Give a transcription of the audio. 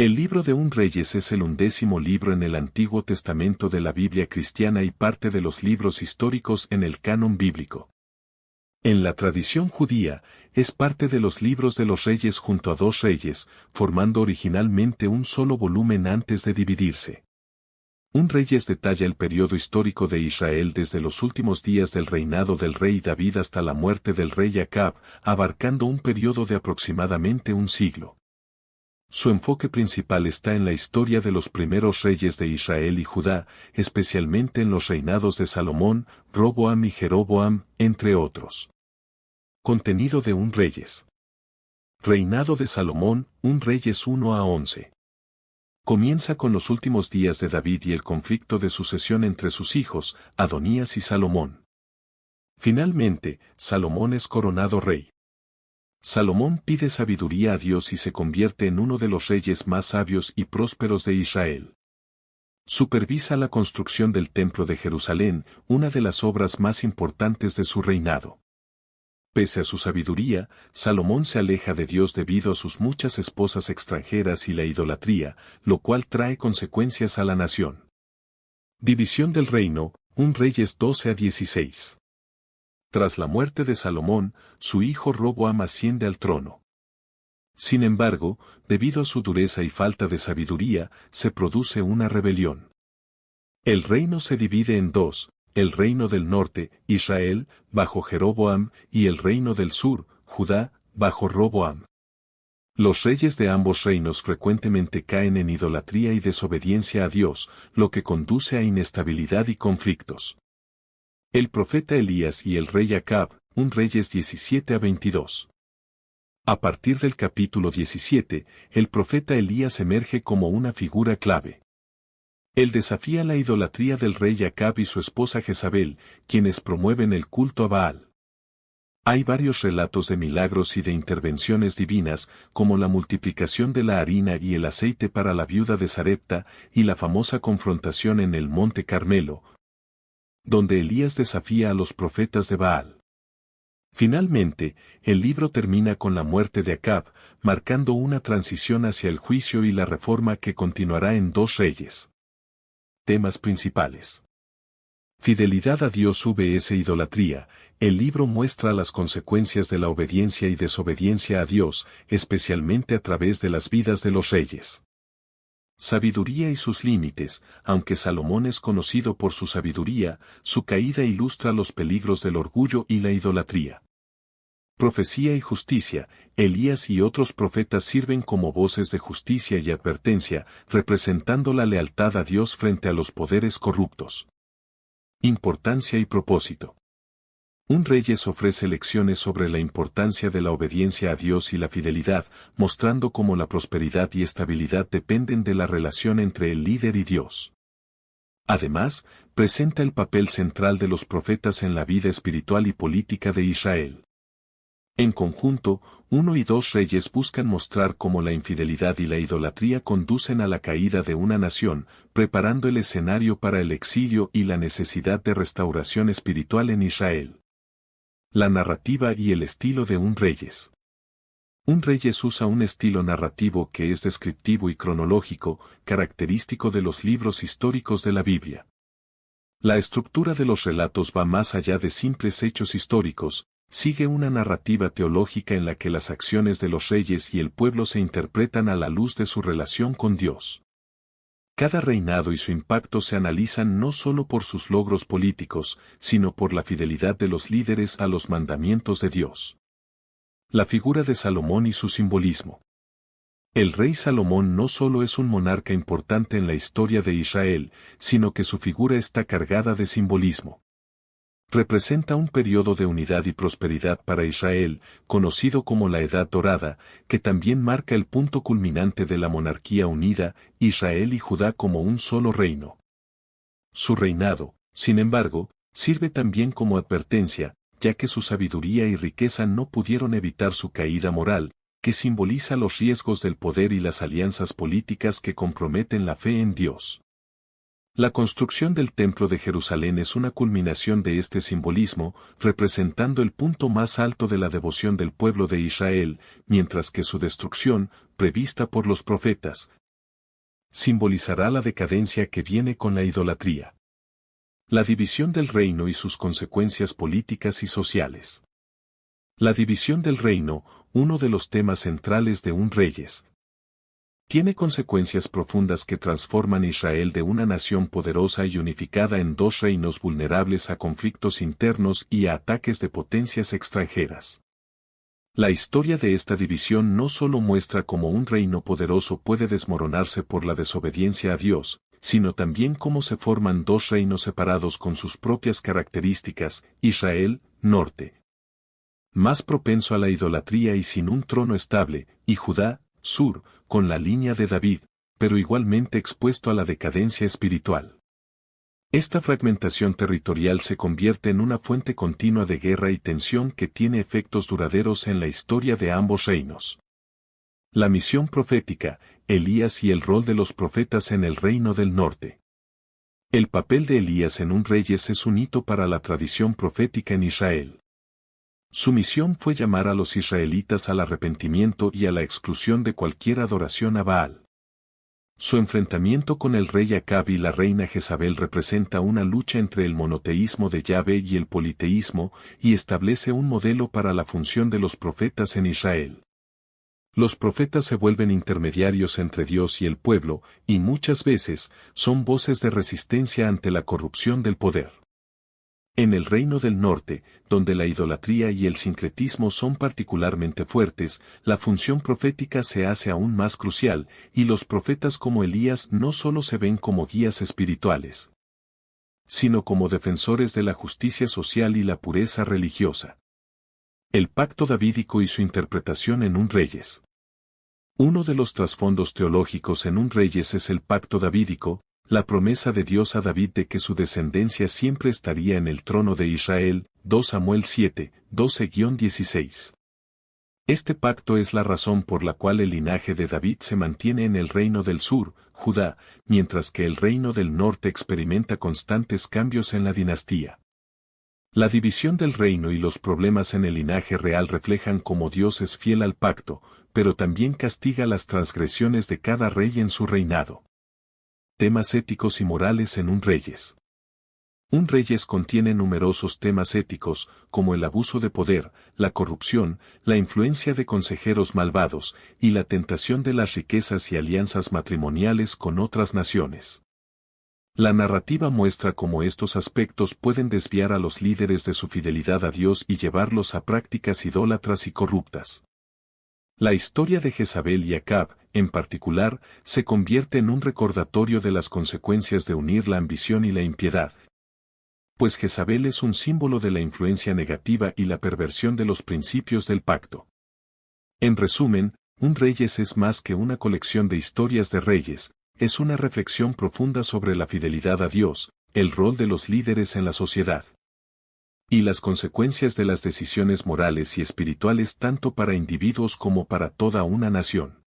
El libro de un Reyes es el 11º libro en el Antiguo Testamento de la Biblia cristiana y parte de los libros históricos en el canon bíblico. En la tradición judía, es parte de los libros de los reyes junto a 2 reyes, formando originalmente un solo volumen antes de dividirse. Un Reyes detalla el periodo histórico de Israel desde los últimos días del reinado del rey David hasta la muerte del rey Acab, abarcando un periodo de aproximadamente un siglo. Su enfoque principal está en la historia de los primeros reyes de Israel y Judá, especialmente en los reinados de Salomón, Roboam y Jeroboam, entre otros. Contenido de un Reyes. Reinado de Salomón, un Reyes 1 a 11. Comienza con los últimos días de David y el conflicto de sucesión entre sus hijos, Adonías y Salomón. Finalmente, Salomón es coronado rey. Salomón pide sabiduría a Dios y se convierte en uno de los reyes más sabios y prósperos de Israel. Supervisa la construcción del Templo de Jerusalén, una de las obras más importantes de su reinado. Pese a su sabiduría, Salomón se aleja de Dios debido a sus muchas esposas extranjeras y la idolatría, lo cual trae consecuencias a la nación. División del reino, un Reyes 12 a 16. Tras la muerte de Salomón, su hijo Roboam asciende al trono. Sin embargo, debido a su dureza y falta de sabiduría, se produce una rebelión. El reino se divide en 2, el reino del norte, Israel, bajo Jeroboam, y el reino del sur, Judá, bajo Roboam. Los reyes de ambos reinos frecuentemente caen en idolatría y desobediencia a Dios, lo que conduce a inestabilidad y conflictos. El profeta Elías y el rey Acab, un Reyes 17 a 22. A partir del capítulo 17, el profeta Elías emerge como una figura clave. Él desafía la idolatría del rey Acab y su esposa Jezabel, quienes promueven el culto a Baal. Hay varios relatos de milagros y de intervenciones divinas, como la multiplicación de la harina y el aceite para la viuda de Sarepta y la famosa confrontación en el Monte Carmelo, donde Elías desafía a los profetas de Baal. Finalmente, el libro termina con la muerte de Acab, marcando una transición hacia el juicio y la reforma que continuará en 2 Reyes. Temas principales. Fidelidad a Dios vs idolatría. El libro muestra las consecuencias de la obediencia y desobediencia a Dios, especialmente a través de las vidas de los reyes. Sabiduría y sus límites. Aunque Salomón es conocido por su sabiduría, su caída ilustra los peligros del orgullo y la idolatría. Profecía y justicia. Elías y otros profetas sirven como voces de justicia y advertencia, representando la lealtad a Dios frente a los poderes corruptos. Importancia y propósito. Un Reyes ofrece lecciones sobre la importancia de la obediencia a Dios y la fidelidad, mostrando cómo la prosperidad y estabilidad dependen de la relación entre el líder y Dios. Además, presenta el papel central de los profetas en la vida espiritual y política de Israel. En conjunto, 1 y 2 Reyes buscan mostrar cómo la infidelidad y la idolatría conducen a la caída de una nación, preparando el escenario para el exilio y la necesidad de restauración espiritual en Israel. La narrativa y el estilo de un Reyes. Un Reyes usa un estilo narrativo que es descriptivo y cronológico, característico de los libros históricos de la Biblia. La estructura de los relatos va más allá de simples hechos históricos, sigue una narrativa teológica en la que las acciones de los reyes y el pueblo se interpretan a la luz de su relación con Dios. Cada reinado y su impacto se analizan no solo por sus logros políticos, sino por la fidelidad de los líderes a los mandamientos de Dios. La figura de Salomón y su simbolismo. El rey Salomón no solo es un monarca importante en la historia de Israel, sino que su figura está cargada de simbolismo. Representa un periodo de unidad y prosperidad para Israel, conocido como la Edad Dorada, que también marca el punto culminante de la monarquía unida, Israel y Judá como un solo reino. Su reinado, sin embargo, sirve también como advertencia, ya que su sabiduría y riqueza no pudieron evitar su caída moral, que simboliza los riesgos del poder y las alianzas políticas que comprometen la fe en Dios. La construcción del Templo de Jerusalén es una culminación de este simbolismo, representando el punto más alto de la devoción del pueblo de Israel, mientras que su destrucción, prevista por los profetas, simbolizará la decadencia que viene con la idolatría. La división del reino y sus consecuencias políticas y sociales. La división del reino, uno de los temas centrales de un Reyes. Tiene consecuencias profundas que transforman Israel de una nación poderosa y unificada en dos reinos vulnerables a conflictos internos y a ataques de potencias extranjeras. La historia de esta división no solo muestra cómo un reino poderoso puede desmoronarse por la desobediencia a Dios, sino también cómo se forman dos reinos separados con sus propias características, Israel, norte, más propenso a la idolatría y sin un trono estable, y Judá, sur, con la línea de David, pero igualmente expuesto a la decadencia espiritual. Esta fragmentación territorial se convierte en una fuente continua de guerra y tensión que tiene efectos duraderos en la historia de ambos reinos. La misión profética, Elías y el rol de los profetas en el reino del norte. El papel de Elías en un Reyes es un hito para la tradición profética en Israel. Su misión fue llamar a los israelitas al arrepentimiento y a la exclusión de cualquier adoración a Baal. Su enfrentamiento con el rey Acab y la reina Jezabel representa una lucha entre el monoteísmo de Yahvé y el politeísmo, y establece un modelo para la función de los profetas en Israel. Los profetas se vuelven intermediarios entre Dios y el pueblo, y muchas veces son voces de resistencia ante la corrupción del poder. En el reino del norte, donde la idolatría y el sincretismo son particularmente fuertes, la función profética se hace aún más crucial, y los profetas como Elías no solo se ven como guías espirituales, sino como defensores de la justicia social y la pureza religiosa. El pacto davídico y su interpretación en un Reyes. Uno de los trasfondos teológicos en un Reyes es el pacto davídico, la promesa de Dios a David de que su descendencia siempre estaría en el trono de Israel, 2 Samuel 7, 12-16. Este pacto es la razón por la cual el linaje de David se mantiene en el reino del sur, Judá, mientras que el reino del norte experimenta constantes cambios en la dinastía. La división del reino y los problemas en el linaje real reflejan cómo Dios es fiel al pacto, pero también castiga las transgresiones de cada rey en su reinado. Temas éticos y morales en un Reyes. Un Reyes contiene numerosos temas éticos, como el abuso de poder, la corrupción, la influencia de consejeros malvados, y la tentación de las riquezas y alianzas matrimoniales con otras naciones. La narrativa muestra cómo estos aspectos pueden desviar a los líderes de su fidelidad a Dios y llevarlos a prácticas idólatras y corruptas. La historia de Jezabel y Acab, en particular, se convierte en un recordatorio de las consecuencias de unir la ambición y la impiedad. Pues Jezabel es un símbolo de la influencia negativa y la perversión de los principios del pacto. En resumen, un Reyes es más que una colección de historias de reyes, es una reflexión profunda sobre la fidelidad a Dios, el rol de los líderes en la sociedad, y las consecuencias de las decisiones morales y espirituales tanto para individuos como para toda una nación.